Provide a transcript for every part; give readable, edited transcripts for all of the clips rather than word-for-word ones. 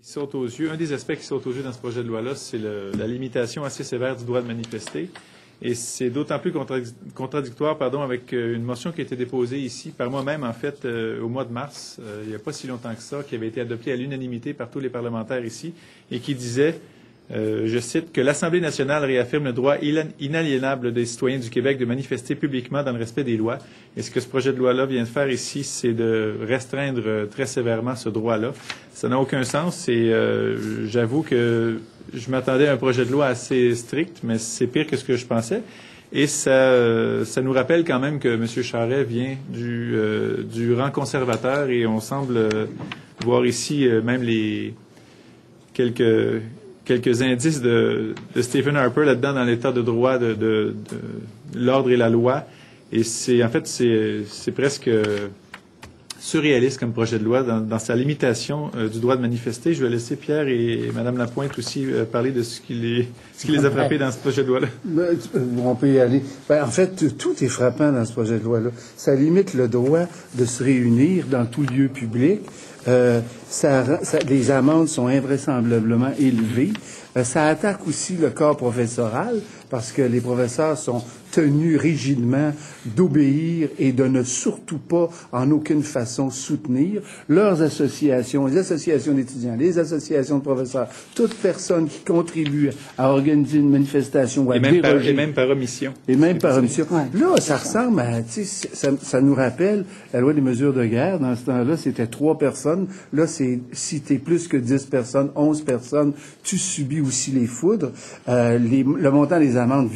Un des aspects qui sautent aux yeux dans ce projet de loi-là, c'est la limitation assez sévère du droit de manifester. Et c'est d'autant plus contradictoire avec une motion qui a été déposée ici par moi-même, en fait, au mois de mars, il n'y a pas si longtemps que ça, qui avait été adoptée à l'unanimité par tous les parlementaires ici, et qui disait, je cite, que l'Assemblée nationale réaffirme le droit inaliénable des citoyens du Québec de manifester publiquement dans le respect des lois. Et ce que ce projet de loi-là vient de faire ici, c'est de restreindre très sévèrement ce droit-là. Ça n'a aucun sens et j'avoue que je m'attendais à un projet de loi assez strict, mais c'est pire que ce que je pensais. Et ça nous rappelle quand même que M. Charest vient du rang conservateur et on semble voir ici même quelques indices de Stephen Harper là-dedans dans l'état de droit de l'ordre et la loi. Et c'est presque surréaliste comme projet de loi dans sa limitation du droit de manifester. Je vais laisser Pierre et Mme Lapointe aussi parler de ce qui les a frappés dans ce projet de loi-là. On peut y aller. En fait, tout est frappant dans ce projet de loi-là. Ça limite le droit de se réunir dans tout lieu public. Les amendes sont invraisemblablement élevées. Ça attaque aussi le corps professoral parce que les professeurs sont tenus rigidement d'obéir et de ne surtout pas, en aucune façon, soutenir leurs associations, les associations d'étudiants, les associations de professeurs, toute personne qui contribue à organiser une manifestation ou à déroger. Et même par omission. Et même par omission. Ouais. Là, ça ressemble à, ça nous rappelle la loi des mesures de guerre. Dans ce temps-là, c'était 3 personnes. Là, c'est, si t'es plus que 10 personnes, 11 personnes, tu subis aussi les foudres. Le montant des amendes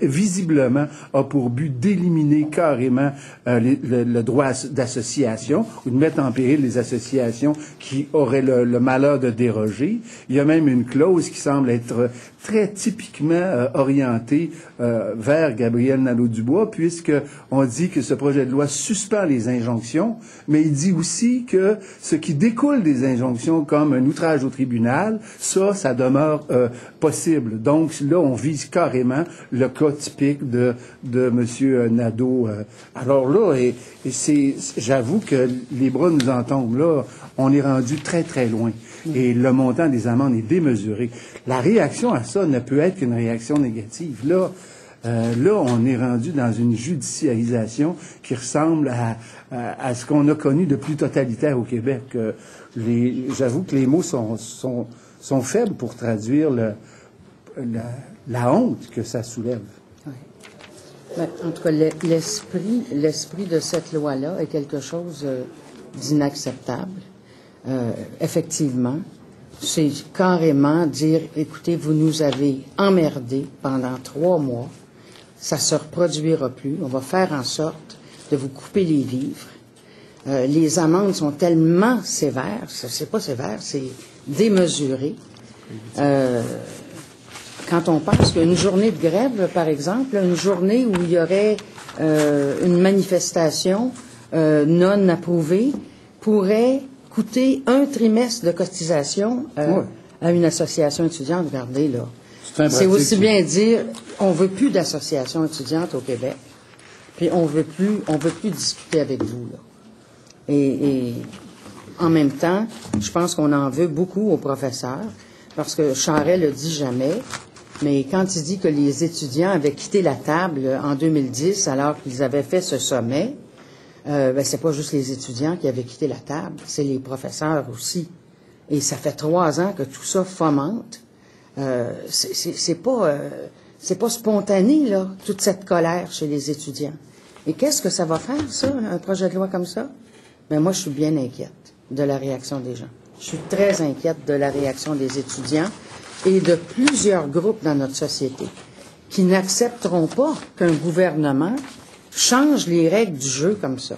visiblement a pour but d'éliminer carrément le droit d'association ou de mettre en péril les associations qui auraient le malheur de déroger. Il y a même une clause qui semble être très typiquement orientée vers Gabriel Nadeau-Dubois, puisque on dit que ce projet de loi suspend les injonctions, mais il dit aussi que ce qui découle des injonctions, comme un outrage au tribunal, ça demeure possible. Donc là, on vise carrément le cas typique de M. Nadeau. Alors là, j'avoue que les bras nous en tombent. Là, on est rendu très, très loin. Et le montant des amendes est démesuré. La réaction à ça ne peut être qu'une réaction négative. Là, on est rendu dans une judiciarisation qui ressemble à ce qu'on a connu de plus totalitaire au Québec. J'avoue que les mots sont faibles pour traduire la honte que ça soulève. Oui. Ben, en tout cas, l'esprit de cette loi-là est quelque chose d'inacceptable. Effectivement, c'est carrément dire, écoutez, vous nous avez emmerdés pendant 3 mois, ça se reproduira plus, on va faire en sorte de vous couper les vivres. Les amendes sont tellement sévères, c'est pas sévère, c'est démesuré. Quand on pense qu'une journée de grève, par exemple, une journée où il y aurait une manifestation non approuvée, pourrait coûter 1 trimestre de cotisation à une association étudiante. Regardez, là. C'est aussi bien dire, on veut plus d'associations étudiantes au Québec, puis on veut plus discuter avec vous, là. Et en même temps, je pense qu'on en veut beaucoup aux professeurs, parce que Charest le dit jamais, mais quand il dit que les étudiants avaient quitté la table en 2010, alors qu'ils avaient fait ce sommet, c'est pas juste les étudiants qui avaient quitté la table, c'est les professeurs aussi. Et ça fait 3 ans que tout ça fomente. C'est pas spontané, là, toute cette colère chez les étudiants. Et qu'est-ce que ça va faire, ça, un projet de loi comme ça? Ben, moi, je suis bien inquiète de la réaction des gens. Je suis très inquiète de la réaction des étudiants et de plusieurs groupes dans notre société qui n'accepteront pas qu'un gouvernement change les règles du jeu comme ça.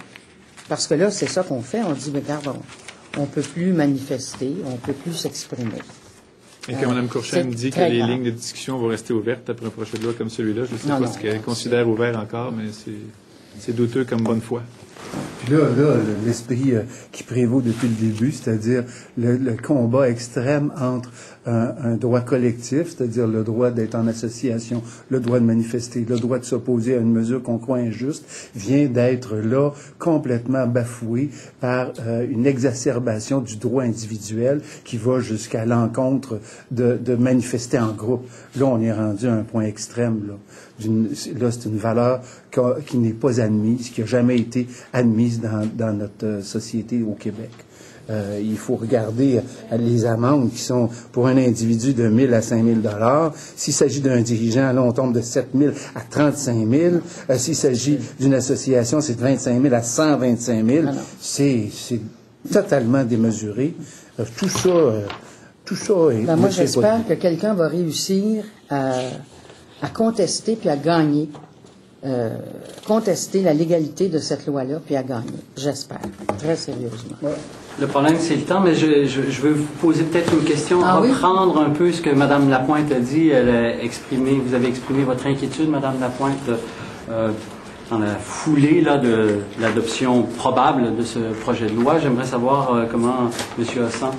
Parce que là, c'est ça qu'on fait. On dit, mais regarde, on peut plus manifester, on peut plus s'exprimer. Et quand Mme Courchaine dit que les lignes de discussion vont rester ouvertes après un projet de loi comme celui-là, je ne sais pas ce qu'elle considère ouvert encore, mais c'est douteux comme bonne foi. l'esprit qui prévaut depuis le début, c'est-à-dire le combat extrême entre un droit collectif, c'est-à-dire le droit d'être en association, le droit de manifester, le droit de s'opposer à une mesure qu'on croit injuste, vient d'être là complètement bafoué par une exacerbation du droit individuel qui va jusqu'à l'encontre de manifester en groupe. Là, on est rendu à un point extrême, là. Là, c'est une valeur qui n'est pas admise, qui n'a jamais été admise dans notre société au Québec. Il faut regarder les amendes qui sont pour un individu de 1 000 à 5 000 $. S'il s'agit d'un dirigeant, là, on tombe de 7 000 à 35 000. S'il s'agit d'une association, c'est de 25 000 à 125 000. C'est totalement démesuré. Tout ça est... Moi, j'espère que quelqu'un va réussir à contester puis à gagner. Contester la légalité de cette loi-là puis à gagner. J'espère. Très sérieusement. Ouais. Le problème, c'est le temps, mais je veux vous poser peut-être une question, reprendre un peu ce que Mme Lapointe a dit. Vous avez exprimé votre inquiétude, Mme Lapointe, dans la foulée là, de l'adoption probable de ce projet de loi. J'aimerais savoir comment, M. Hossan,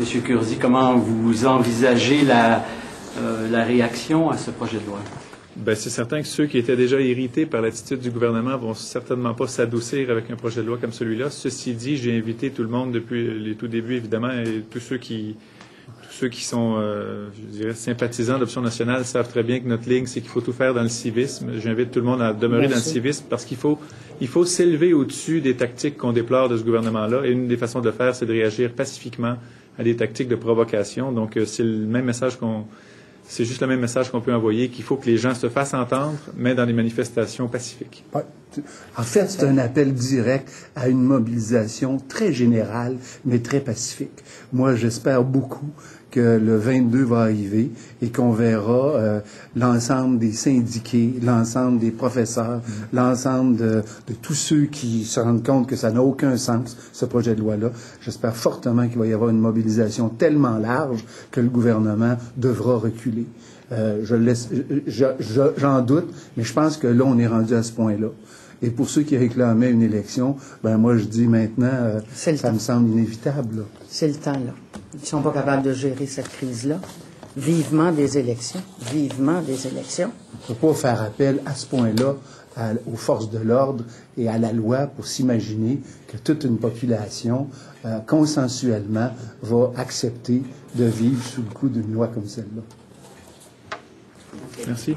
M. Curzi, comment vous envisagez la réaction à ce projet de loi. Ben, c'est certain que ceux qui étaient déjà irrités par l'attitude du gouvernement vont certainement pas s'adoucir avec un projet de loi comme celui-là. Ceci dit, j'ai invité tout le monde depuis les tout débuts, évidemment, et tous ceux qui sont, je dirais, sympathisants d'Option nationale savent très bien que notre ligne, c'est qu'il faut tout faire dans le civisme. J'invite tout le monde à demeurer dans le civisme parce qu'il faut s'élever au-dessus des tactiques qu'on déplore de ce gouvernement-là. Et une des façons de le faire, c'est de réagir pacifiquement à des tactiques de provocation. Donc, c'est juste le même message qu'on peut envoyer, qu'il faut que les gens se fassent entendre, mais dans des manifestations pacifiques. Ouais. En fait, c'est un appel direct à une mobilisation très générale, mais très pacifique. Moi, j'espère beaucoup que le 22 va arriver et qu'on verra l'ensemble des syndiqués, l'ensemble des professeurs, l'ensemble de tous ceux qui se rendent compte que ça n'a aucun sens, ce projet de loi-là. J'espère fortement qu'il va y avoir une mobilisation tellement large que le gouvernement devra reculer. J'en doute, mais je pense que là, on est rendu à ce point-là. Et pour ceux qui réclamaient une élection, moi, je dis maintenant, ça me semble inévitable, là. C'est le temps, là. Ils ne sont pas capables de gérer cette crise-là. Vivement des élections. Vivement des élections. On ne peut pas faire appel à ce point-là aux forces de l'ordre et à la loi pour s'imaginer que toute une population, consensuellement, va accepter de vivre sous le coup d'une loi comme celle-là. Merci.